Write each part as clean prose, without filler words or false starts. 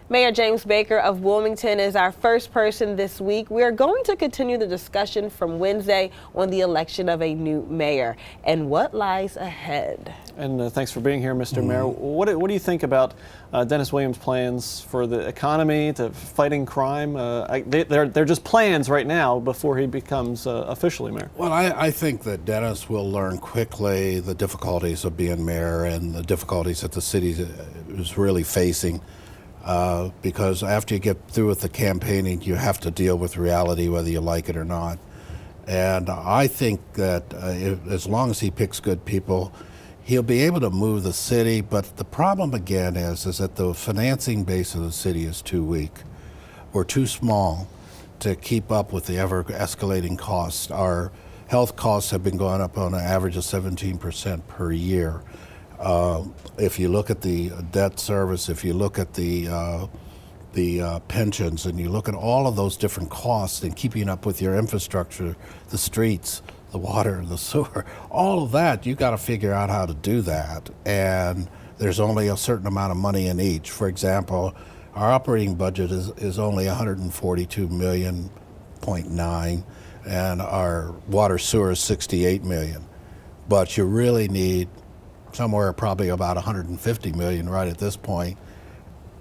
Mayor James Baker of Wilmington is our first person this week. We are going to continue the discussion from Wednesday on the election of a new mayor and what lies ahead. And thanks for being here, Mr. Mayor. What do you think about Dennis Williams' plans for the economy, to fighting crime? They're just plans right now before he becomes officially mayor. Well, I think that Dennis will learn quickly the difficulties of being mayor and the difficulties that the city is really facing. Because after you get through with the campaigning, you have to deal with reality whether you like it or not. And I think that as long as he picks good people, he'll be able to move the city. But the problem again is that the financing base of the city is too weak. We're too small to keep up with the ever escalating costs. Our health costs have been going up on an average of 17% per year. If you look at the debt service, if you look at the pensions, and you look at all of those different costs and keeping up with your infrastructure, the streets, the water, the sewer, all of that, you've got to figure out how to do that. And there's only a certain amount of money in each. For example, our operating budget is only $142.9 million, and our water sewer is $68 million. But you really need somewhere probably about $150 million right at this point.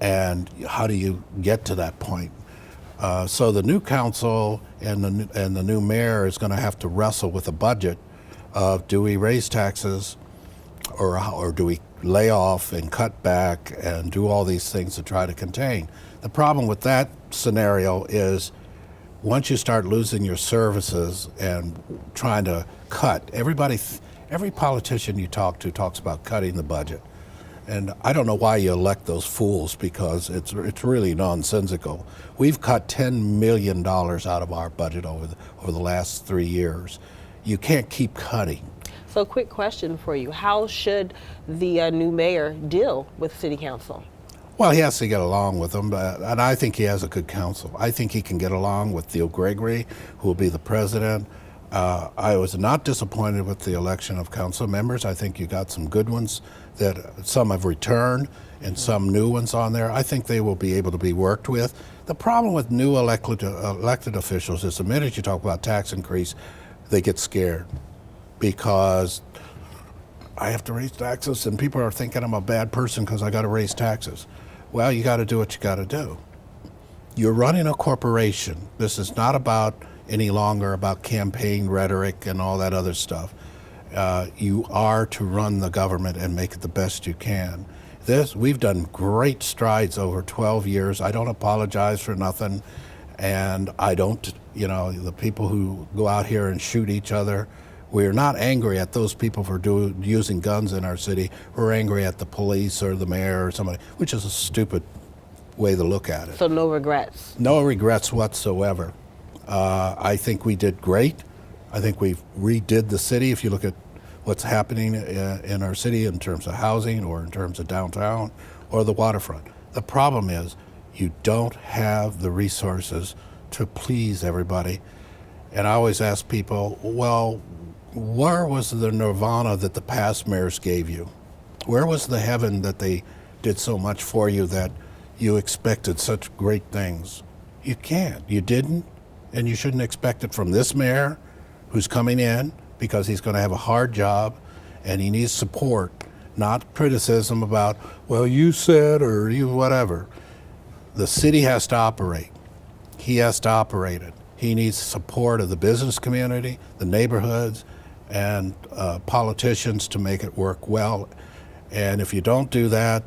And how do you get to that point? So the new council and the new mayor is going to have to wrestle with a budget of, do we raise taxes or do we lay off and cut back and do all these things to try to contain? The problem with that scenario is once you start losing your services and trying to cut, every politician you talk to talks about cutting the budget. And I don't know why you elect those fools, because it's really nonsensical. We've cut $10 million out of our budget over the last 3 years. You can't keep cutting. So quick question for you. How should the new mayor deal with city council? Well, he has to get along with them, and I think he has a good council. I think he can get along with Theo Gregory, who will be the president. I was not disappointed with the election of council members. I think you got some good ones, that some have returned and some new ones on there. I think they will be able to be worked with. The problem with new elected officials is the minute you talk about tax increase, they get scared, because I have to raise taxes and people are thinking I'm a bad person because I got to raise taxes. Well, you got to do what you got to do. You're running a corporation. This is not any longer about campaign rhetoric and all that other stuff. You are to run the government and make it the best you can. We've done great strides over 12 years. I don't apologize for nothing. And I don't, the people who go out here and shoot each other, we're not angry at those people for using guns in our city. We're angry at the police or the mayor or somebody, which is a stupid way to look at it. So no regrets? No regrets whatsoever. I think we did great. I think we redid the city. If you look at what's happening in our city in terms of housing or in terms of downtown or the waterfront. The problem is you don't have the resources to please everybody. And I always ask people, well, where was the nirvana that the past mayors gave you? Where was the heaven that they did so much for you that you expected such great things? You can't. You didn't. And you shouldn't expect it from this mayor who's coming in, because he's going to have a hard job and he needs support, not criticism about, well, you said or you whatever. The city has to operate. He has to operate it. He needs support of the business community, the neighborhoods, and politicians to make it work well. And if you don't do that,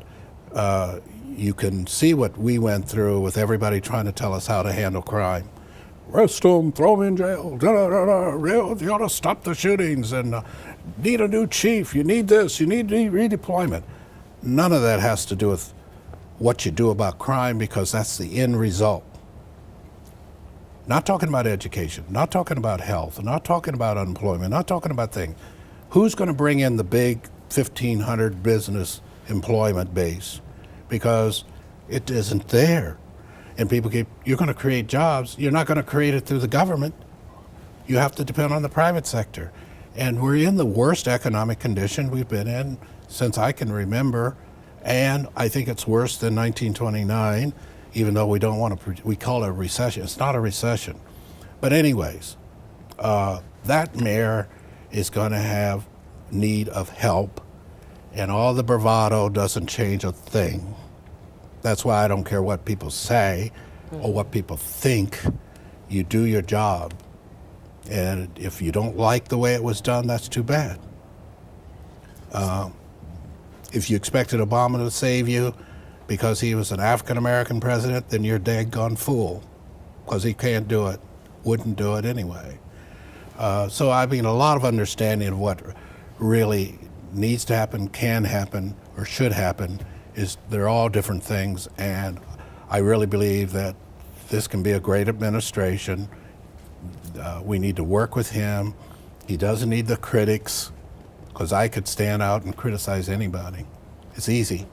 you can see what we went through with everybody trying to tell us how to handle crime. Arrest them, throw them in jail, you ought to stop the shootings, and need a new chief, you need this, you need redeployment. None of that has to do with what you do about crime, because that's the end result. Not talking about education, not talking about health, not talking about unemployment, not talking about things. Who's going to bring in the big 1,500 business employment base? Because it isn't there. And people you're going to create jobs. You're not going to create it through the government. You have to depend on the private sector. And we're in the worst economic condition we've been in since I can remember. And I think it's worse than 1929, even though we don't want to, we call it a recession. It's not a recession. But anyways, that mayor is going to have need of help, and all the bravado doesn't change a thing. That's why I don't care what people say or what people think. You do your job. And if you don't like the way it was done, that's too bad. If you expected Obama to save you because he was an African-American president, then you're a daggone fool, because he can't do it, wouldn't do it anyway. So I mean, a lot of understanding of what really needs to happen, can happen, or should happen, is they're all different things, and I really believe that this can be a great administration. We need to work with him. He doesn't need the critics, because I could stand out and criticize anybody. It's easy.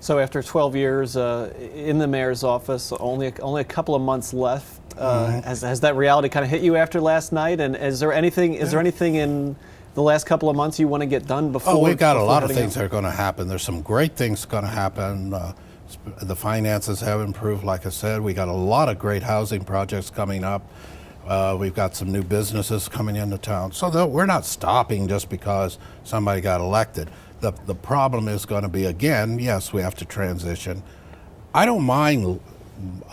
So after 12 years in the mayor's office, only a couple of months left. Has that reality kind of hit you after last night? And is there anything in the last couple of months you want to get done before? Oh, we've got a lot of heading things that are going to happen. There's some great things going to happen. The finances have improved, like I said. We got a lot of great housing projects coming up. We've got some new businesses coming into town. So we're not stopping just because somebody got elected. The problem is going to be, again, yes, we have to transition. I don't mind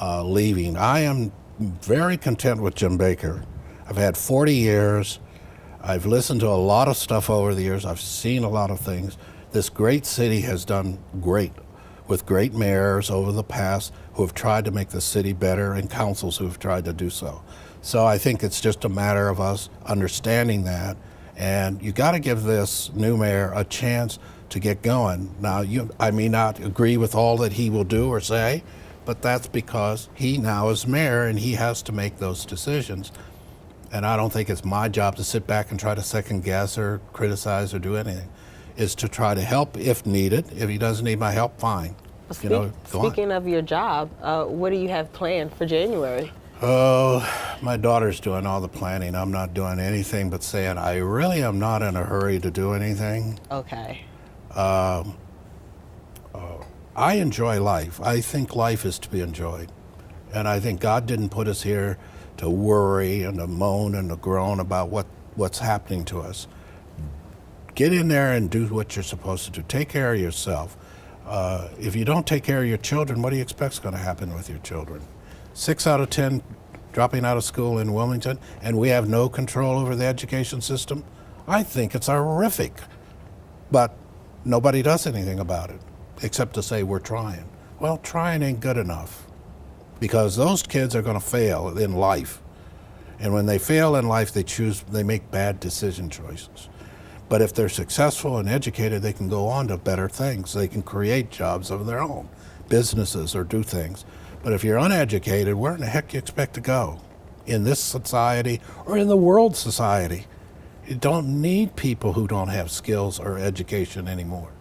leaving. I am very content with Jim Baker. I've had 40 years. I've listened to a lot of stuff over the years. I've seen a lot of things. This great city has done great with great mayors over the past who have tried to make the city better, and councils who have tried to do so. So I think it's just a matter of us understanding that, and you got to give this new mayor a chance to get going. Now, I may not agree with all that he will do or say, but that's because he now is mayor and he has to make those decisions. And I don't think it's my job to sit back and try to second guess or criticize or do anything. It's to try to help if needed. If he doesn't need my help, fine. Go on. Speaking of your job, what do you have planned for January? Oh, my daughter's doing all the planning. I'm not doing anything but saying I really am not in a hurry to do anything. Okay. I enjoy life. I think life is to be enjoyed. And I think God didn't put us here to worry and to moan and to groan about what's happening to us. Get in there and do what you're supposed to do. Take care of yourself. If you don't take care of your children, what do you expect is going to happen with your children? 6 out of 10 dropping out of school in Wilmington, and we have no control over the education system. I think it's horrific. But nobody does anything about it, except to say we're trying. Well, trying ain't good enough, because those kids are going to fail in life. And when they fail in life, they make bad decision choices. But if they're successful and educated, they can go on to better things. They can create jobs of their own, businesses, or do things. But if you're uneducated, where in the heck do you expect to go? In this society or in the world society? You don't need people who don't have skills or education anymore.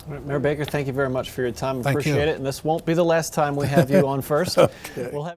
All right, Mayor Baker, thank you very much for your time. Thank you. Appreciate it. And this won't be the last time we have you on First. Okay. We'll have